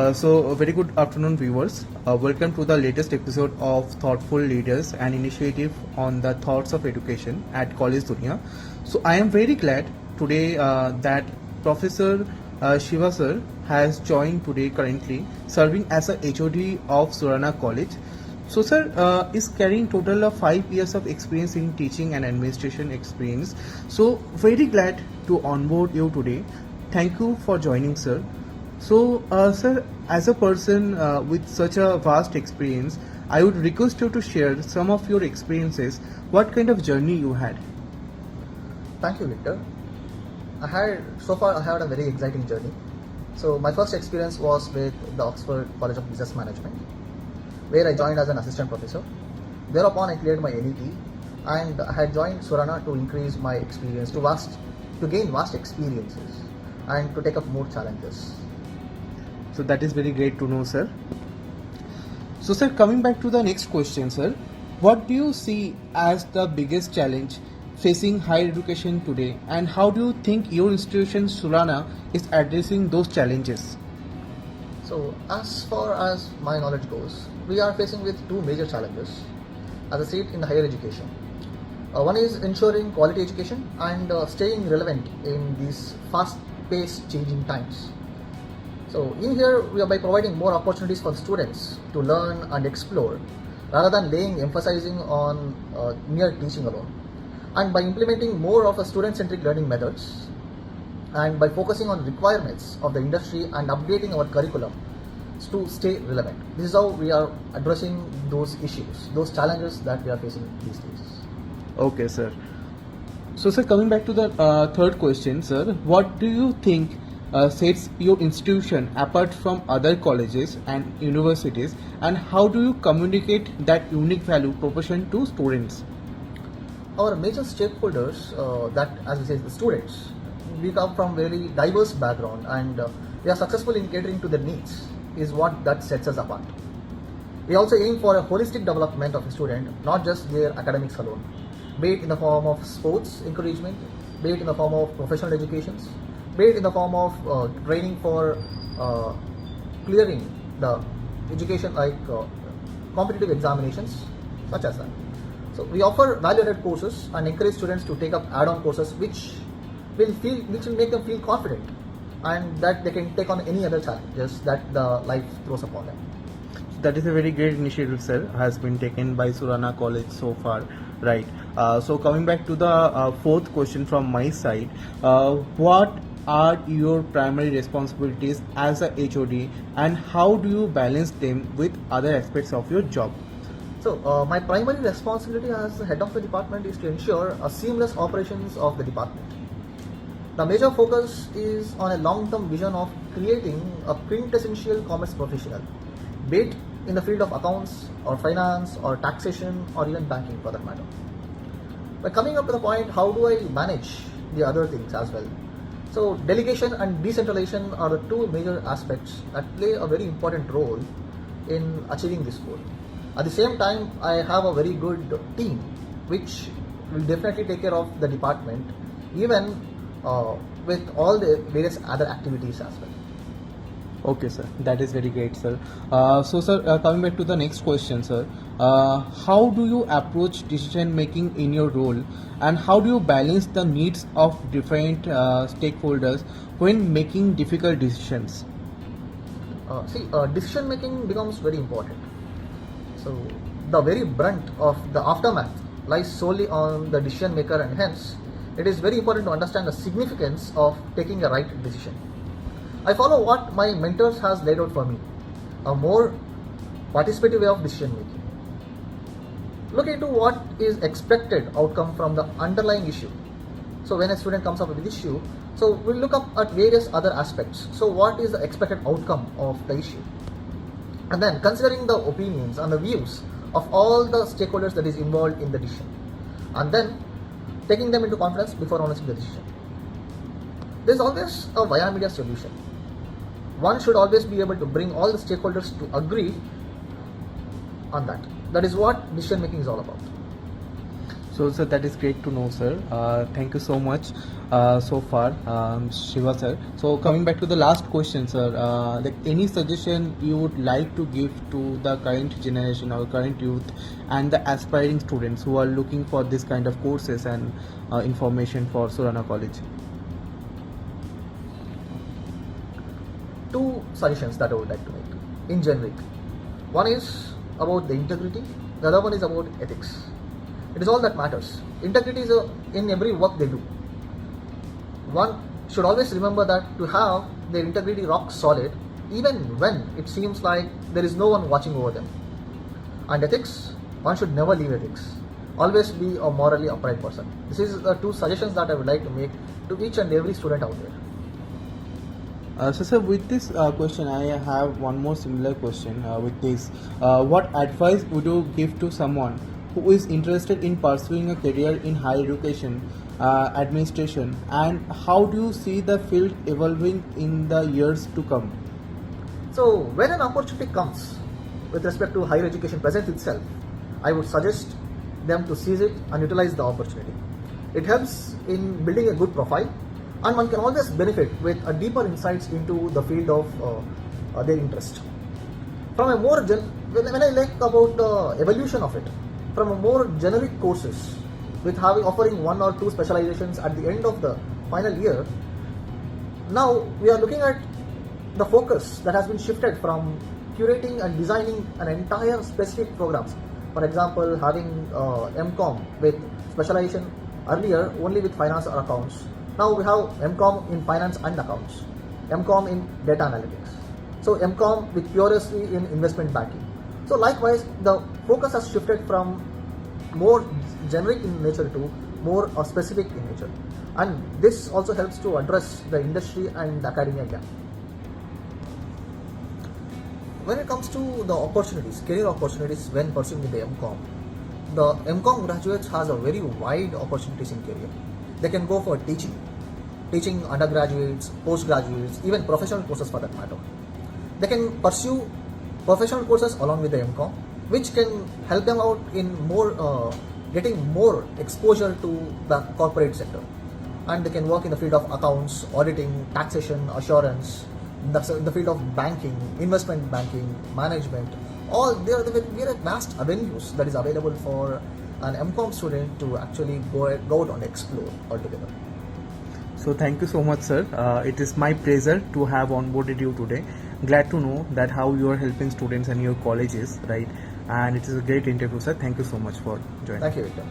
A very good afternoon, viewers. Welcome to the latest episode of Thoughtful Leaders, an initiative on the thoughts of education at College Dunia. So, I am very glad today that Professor Shiva sir has joined today currently, serving as a HOD of Surana College. So, sir is carrying total of 5 years of experience in teaching and administration experience. So, very glad to onboard you today. Thank you for joining, sir. So, sir, as a person with such a vast experience, I would request you to share some of your experiences. What kind of journey you had? Thank you, Victor. I had a very exciting journey. So my first experience was with the Oxford College of Business Management, where I joined as an assistant professor. Thereupon I cleared my NET and I had joined Surana to increase my experience, to gain vast experiences and to take up more challenges. So that is very great to know, sir. So, sir, coming back to the next question, sir, what do you see as the biggest challenge facing higher education today, and how do you think your institution Surana is addressing those challenges? So as far as my knowledge goes, we are facing with two major challenges as I see it in the higher education. One is ensuring quality education and staying relevant in these fast-paced changing times. So in here, we are by providing more opportunities for students to learn and explore rather than emphasizing on mere teaching alone. And by implementing more of a student-centric learning methods and by focusing on requirements of the industry and updating our curriculum to stay relevant. This is how we are addressing those issues, those challenges that we are facing these days. Okay, sir. So, sir, coming back to the third question, sir, what do you think sets your institution apart from other colleges and universities, and how do you communicate that unique value proposition to students? Our major stakeholders, that as we say, the students, we come from very diverse background and we are successful in catering to their needs is what that sets us apart. We also aim for a holistic development of a student, not just their academics alone, be it in the form of sports encouragement, be it in the form of professional educations, be it in the form of training for clearing the education like competitive examinations, such as that. So we offer value-added courses and encourage students to take up add-on courses which will make them feel confident and that they can take on any other challenges that the life throws upon them. That is a very great initiative, sir, has been taken by Surana College so far, right? So coming back to the fourth question from my side, what are your primary responsibilities as a HOD, and how do you balance them with other aspects of your job? So my primary responsibility as the head of the department is to ensure a seamless operations of the department. The major focus is on a long-term vision of creating a quintessential commerce professional, be it in the field of accounts or finance or taxation or even banking for that matter. By coming up to the point, how do I manage the other things as well? So delegation and decentralization are the two major aspects that play a very important role in achieving this goal. At the same time, I have a very good team which will definitely take care of the department even with all the various other activities as well. Okay, sir. That is very great, sir. So, sir, coming back to the next question, sir. How do you approach decision making in your role, and how do you balance the needs of different stakeholders when making difficult decisions? Decision making becomes very important. So, the very brunt of the aftermath lies solely on the decision maker, and hence, it is very important to understand the significance of taking a right decision. I follow what my mentors has laid out for me, a more participative way of decision making. Look into what is expected outcome from the underlying issue. So when a student comes up with an issue, so we'll look up at various other aspects. So what is the expected outcome of the issue? And then considering the opinions and the views of all the stakeholders that is involved in the decision. And then taking them into conference before announcing the decision. There is always a via media solution. One should always be able to bring all the stakeholders to agree on that. That is what decision making is all about. So, sir, that is great to know, sir. Thank you so much so far, Shiva, sir. So, coming back to the last question, sir, like any suggestion you would like to give to the current generation or current youth and the aspiring students who are looking for this kind of courses and information for Surana College? Two suggestions that I would like to make in generic. One is about the integrity, the other one is about ethics. It is all that matters. Integrity is in every work they do. One should always remember that to have their integrity rock solid, even when it seems like there is no one watching over them. And ethics, one should never leave ethics. Always be a morally upright person. This is the two suggestions that I would like to make to each and every student out there. So, sir, with this question, I have one more similar question with this. What advice would you give to someone who is interested in pursuing a career in higher education, administration, and how do you see the field evolving in the years to come? So, when an opportunity comes with respect to higher education presents itself, I would suggest them to seize it and utilize the opportunity. It helps in building a good profile, and one can always benefit with a deeper insights into the field of their interest. From a more when I like about the evolution of it, from a more generic courses with offering one or two specializations at the end of the final year, now we are looking at the focus that has been shifted from curating and designing an entire specific programs. For example, having MCom with specialization earlier only with finance or accounts. Now we have MCom in finance and accounts, MCom in data analytics. So MCom with purely in investment banking. So likewise, the focus has shifted from more generic in nature to more specific in nature. And this also helps to address the industry and the academia gap. When it comes to the opportunities, career opportunities when pursuing the MCom graduates has a very wide opportunities in career. They can go for teaching undergraduates, postgraduates, even professional courses for that matter. They can pursue professional courses along with the MCom, which can help them out in more getting more exposure to the corporate sector. And they can work in the field of accounts, auditing, taxation, assurance, the field of banking, investment banking, management. All there are vast avenues that is available for an MCom student to actually go out and explore altogether. So, thank you so much, sir. It is my pleasure to have onboarded you today. Glad to know that how you are helping students and your colleges, right? And it is a great interview, sir. Thank you so much for joining. Thank you, Victor.